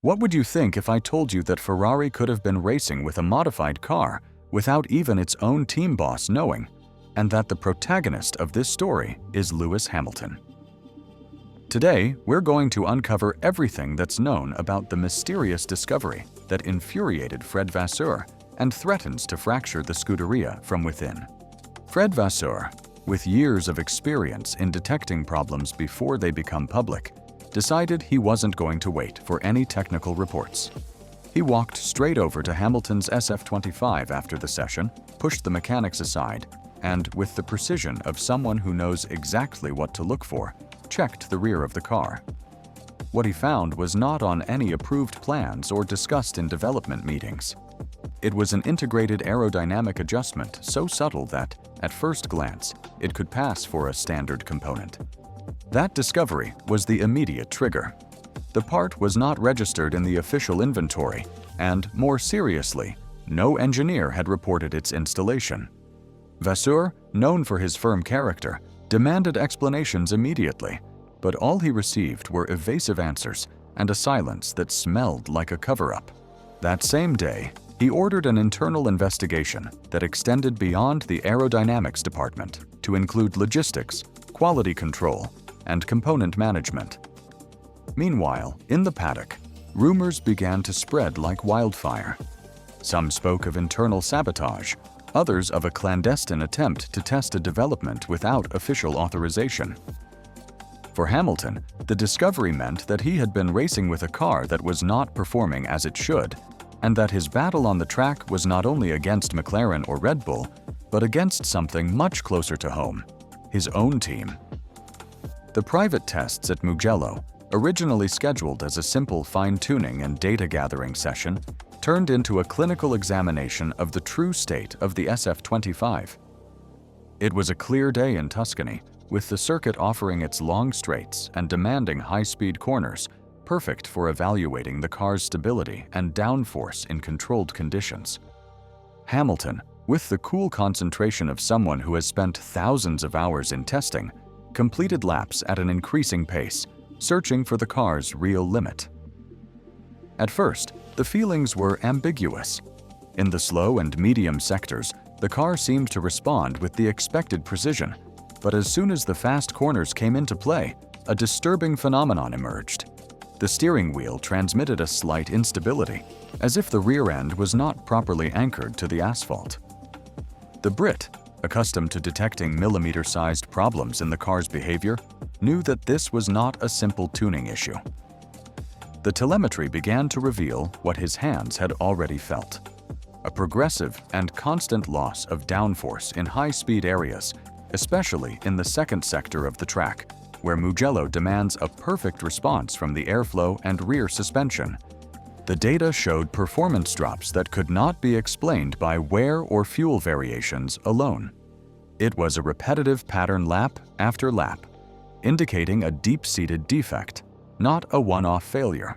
What would you think if I told you that Ferrari could have been racing with a modified car without even its own team boss knowing, and that the protagonist of this story is Lewis Hamilton? Today, we're going to uncover everything that's known about the mysterious discovery that infuriated Fred Vasseur and threatens to fracture the Scuderia from within. Fred Vasseur, with years of experience in detecting problems before they become public, decided he wasn't going to wait for any technical reports. He walked straight over to Hamilton's SF25 after the session, pushed the mechanics aside, and, with the precision of someone who knows exactly what to look for, checked the rear of the car. What he found was not on any approved plans or discussed in development meetings. It was an integrated aerodynamic adjustment so subtle that, at first glance, it could pass for a standard component. That discovery was the immediate trigger. The part was not registered in the official inventory, and, more seriously, no engineer had reported its installation. Vasseur, known for his firm character, demanded explanations immediately, but all he received were evasive answers and a silence that smelled like a cover-up. That same day, he ordered an internal investigation that extended beyond the aerodynamics department to include logistics, quality control, and component management. Meanwhile, in the paddock, rumors began to spread like wildfire. Some spoke of internal sabotage, others of a clandestine attempt to test a development without official authorization. For Hamilton, the discovery meant that he had been racing with a car that was not performing as it should, and that his battle on the track was not only against McLaren or Red Bull, but against something much closer to home: his own team. The private tests at Mugello, originally scheduled as a simple fine-tuning and data-gathering session, turned into a clinical examination of the true state of the SF25. It was a clear day in Tuscany, with the circuit offering its long straights and demanding high-speed corners, perfect for evaluating the car's stability and downforce in controlled conditions. Hamilton, with the cool concentration of someone who has spent thousands of hours in testing, completed laps at an increasing pace, searching for the car's real limit. At first, the feelings were ambiguous. In the slow and medium sectors, the car seemed to respond with the expected precision, but as soon as the fast corners came into play, a disturbing phenomenon emerged. The steering wheel transmitted a slight instability, as if the rear end was not properly anchored to the asphalt. The Brit, accustomed to detecting millimeter-sized problems in the car's behavior, knew that this was not a simple tuning issue. The telemetry began to reveal what his hands had already felt: a progressive and constant loss of downforce in high-speed areas, especially in the second sector of the track, where Mugello demands a perfect response from the airflow and rear suspension. The data showed performance drops that could not be explained by wear or fuel variations alone. It was a repetitive pattern lap after lap, indicating a deep-seated defect, not a one-off failure.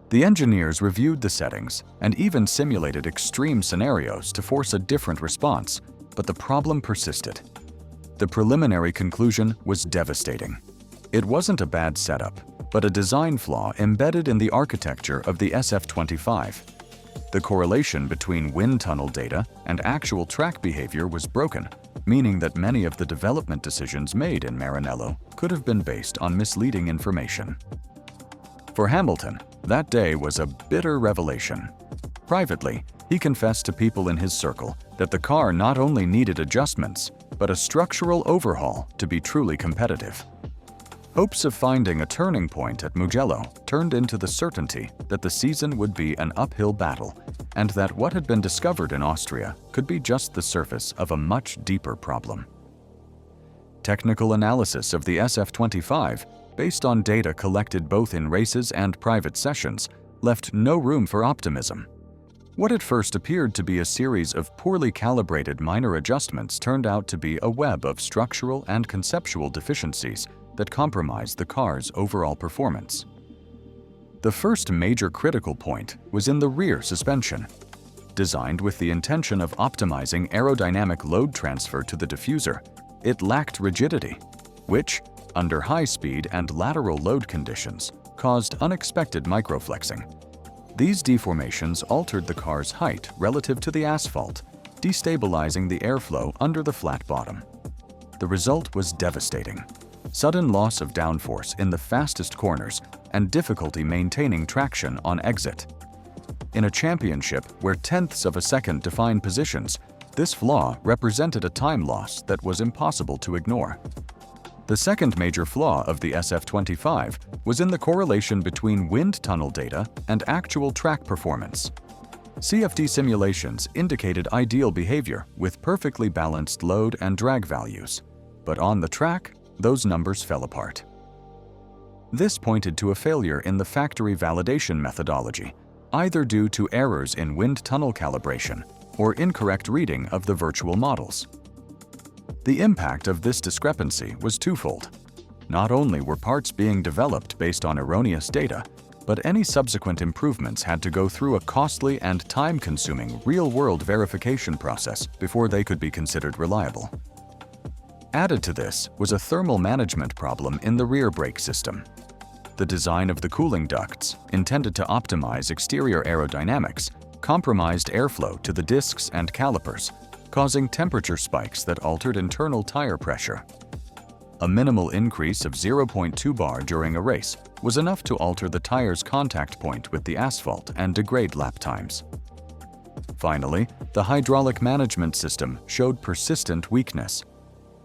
The engineers reviewed the settings and even simulated extreme scenarios to force a different response, but the problem persisted. The preliminary conclusion was devastating. It wasn't a bad setup, but a design flaw embedded in the architecture of the SF25. The correlation between wind tunnel data and actual track behavior was broken, meaning that many of the development decisions made in Maranello could have been based on misleading information. For Hamilton, that day was a bitter revelation. Privately, he confessed to people in his circle that the car not only needed adjustments, but a structural overhaul to be truly competitive. Hopes of finding a turning point at Mugello turned into the certainty that the season would be an uphill battle, and that what had been discovered in Austria could be just the surface of a much deeper problem. Technical analysis of the SF25, based on data collected both in races and private sessions, left no room for optimism. What at first appeared to be a series of poorly calibrated minor adjustments turned out to be a web of structural and conceptual deficiencies that compromised the car's overall performance. The first major critical point was in the rear suspension. Designed with the intention of optimizing aerodynamic load transfer to the diffuser, it lacked rigidity, which, under high speed and lateral load conditions, caused unexpected microflexing, These deformations altered the car's height relative to the asphalt, destabilizing the airflow under the flat bottom. The result was devastating: sudden loss of downforce in the fastest corners and difficulty maintaining traction on exit. In a championship where tenths of a second define positions, this flaw represented a time loss that was impossible to ignore. The second major flaw of the SF25 was in the correlation between wind tunnel data and actual track performance. CFD simulations indicated ideal behavior with perfectly balanced load and drag values, but on the track, those numbers fell apart. This pointed to a failure in the factory validation methodology, either due to errors in wind tunnel calibration or incorrect reading of the virtual models. The impact of this discrepancy was twofold. Not only were parts being developed based on erroneous data, but any subsequent improvements had to go through a costly and time-consuming real-world verification process before they could be considered reliable. Added to this was a thermal management problem in the rear brake system. The design of the cooling ducts, intended to optimize exterior aerodynamics, compromised airflow to the discs and calipers, causing temperature spikes that altered internal tire pressure. A minimal increase of 0.2 bar during a race was enough to alter the tire's contact point with the asphalt and degrade lap times. Finally, the hydraulic management system showed persistent weakness.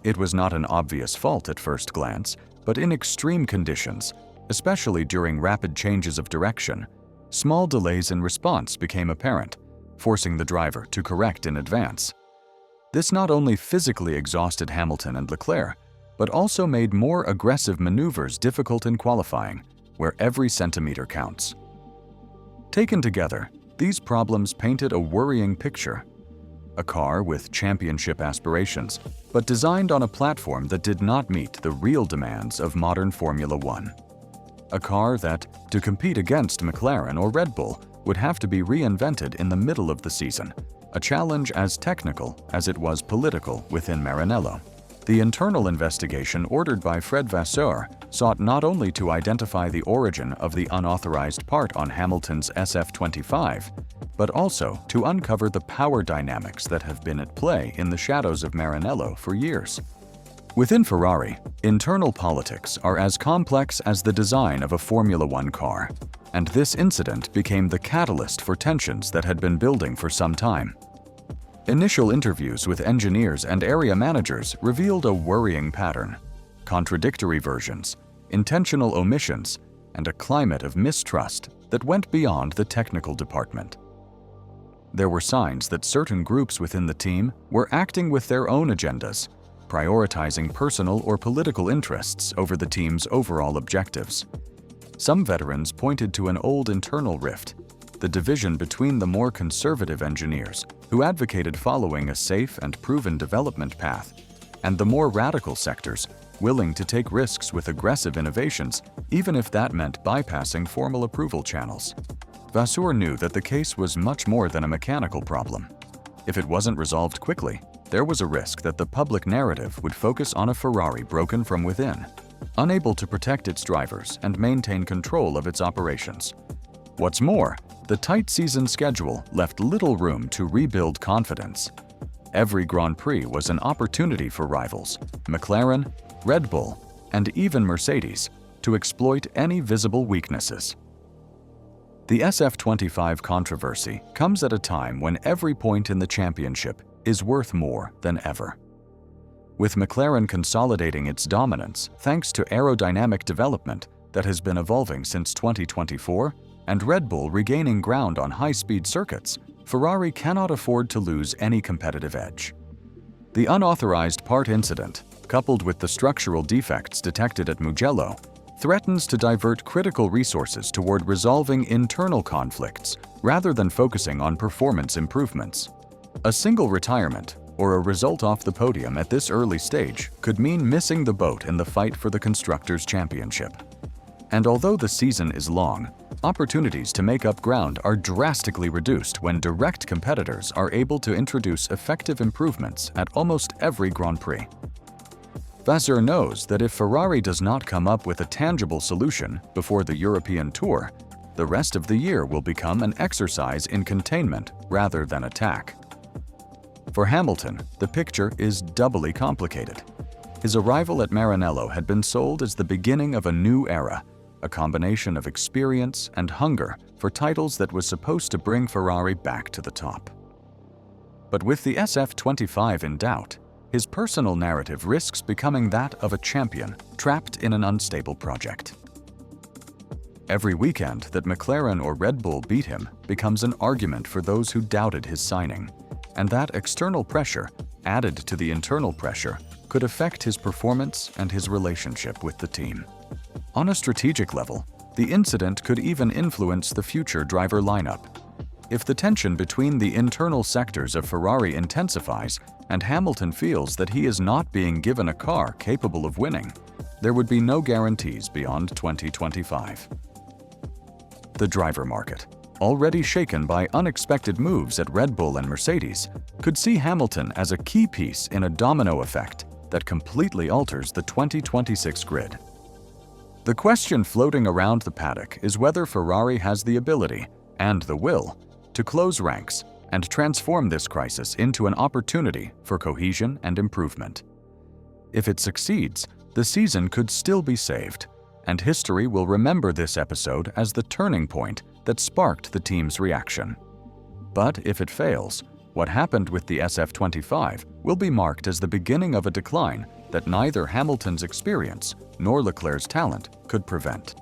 It was not an obvious fault at first glance, but in extreme conditions, especially during rapid changes of direction, small delays in response became apparent, forcing the driver to correct in advance. This not only physically exhausted Hamilton and Leclerc, but also made more aggressive maneuvers difficult in qualifying, where every centimeter counts. Taken together, these problems painted a worrying picture. A car with championship aspirations, but designed on a platform that did not meet the real demands of modern Formula One. A car that, to compete against McLaren or Red Bull, would have to be reinvented in the middle of the season, a challenge as technical as it was political within Maranello. The internal investigation ordered by Fred Vasseur sought not only to identify the origin of the unauthorized part on Hamilton's SF25, but also to uncover the power dynamics that have been at play in the shadows of Maranello for years. Within Ferrari, internal politics are as complex as the design of a Formula One car, and this incident became the catalyst for tensions that had been building for some time. Initial interviews with engineers and area managers revealed a worrying pattern: contradictory versions, intentional omissions, and a climate of mistrust that went beyond the technical department. There were signs that certain groups within the team were acting with their own agendas, prioritizing personal or political interests over the team's overall objectives. Some veterans pointed to an old internal rift, the division between the more conservative engineers who advocated following a safe and proven development path, and the more radical sectors willing to take risks with aggressive innovations, even if that meant bypassing formal approval channels. Vasseur knew that the case was much more than a mechanical problem. If it wasn't resolved quickly, there was a risk that the public narrative would focus on a Ferrari broken from within, unable to protect its drivers and maintain control of its operations. What's more, the tight season schedule left little room to rebuild confidence. Every Grand Prix was an opportunity for rivals, McLaren, Red Bull, and even Mercedes, to exploit any visible weaknesses. The SF25 controversy comes at a time when every point in the championship is worth more than ever. With McLaren consolidating its dominance thanks to aerodynamic development that has been evolving since 2024, and Red Bull regaining ground on high-speed circuits, Ferrari cannot afford to lose any competitive edge. The unauthorized part incident, coupled with the structural defects detected at Mugello, threatens to divert critical resources toward resolving internal conflicts rather than focusing on performance improvements. A single retirement or a result off the podium at this early stage could mean missing the boat in the fight for the Constructors' Championship. And although the season is long, opportunities to make up ground are drastically reduced when direct competitors are able to introduce effective improvements at almost every Grand Prix. Vasseur knows that if Ferrari does not come up with a tangible solution before the European Tour, the rest of the year will become an exercise in containment rather than attack. For Hamilton, the picture is doubly complicated. His arrival at Maranello had been sold as the beginning of a new era, a combination of experience and hunger for titles that was supposed to bring Ferrari back to the top. But with the SF25 in doubt, his personal narrative risks becoming that of a champion trapped in an unstable project. Every weekend that McLaren or Red Bull beat him becomes an argument for those who doubted his signing, and that external pressure, added to the internal pressure, could affect his performance and his relationship with the team. On a strategic level, the incident could even influence the future driver lineup. If the tension between the internal sectors of Ferrari intensifies and Hamilton feels that he is not being given a car capable of winning, there would be no guarantees beyond 2025. The driver market, already shaken by unexpected moves at Red Bull and Mercedes, could see Hamilton as a key piece in a domino effect that completely alters the 2026 grid. The question floating around the paddock is whether Ferrari has the ability and the will to close ranks and transform this crisis into an opportunity for cohesion and improvement. If it succeeds, the season could still be saved, and history will remember this episode as the turning point that sparked the team's reaction. But if it fails, what happened with the SF25 will be marked as the beginning of a decline that neither Hamilton's experience nor Leclerc's talent could prevent.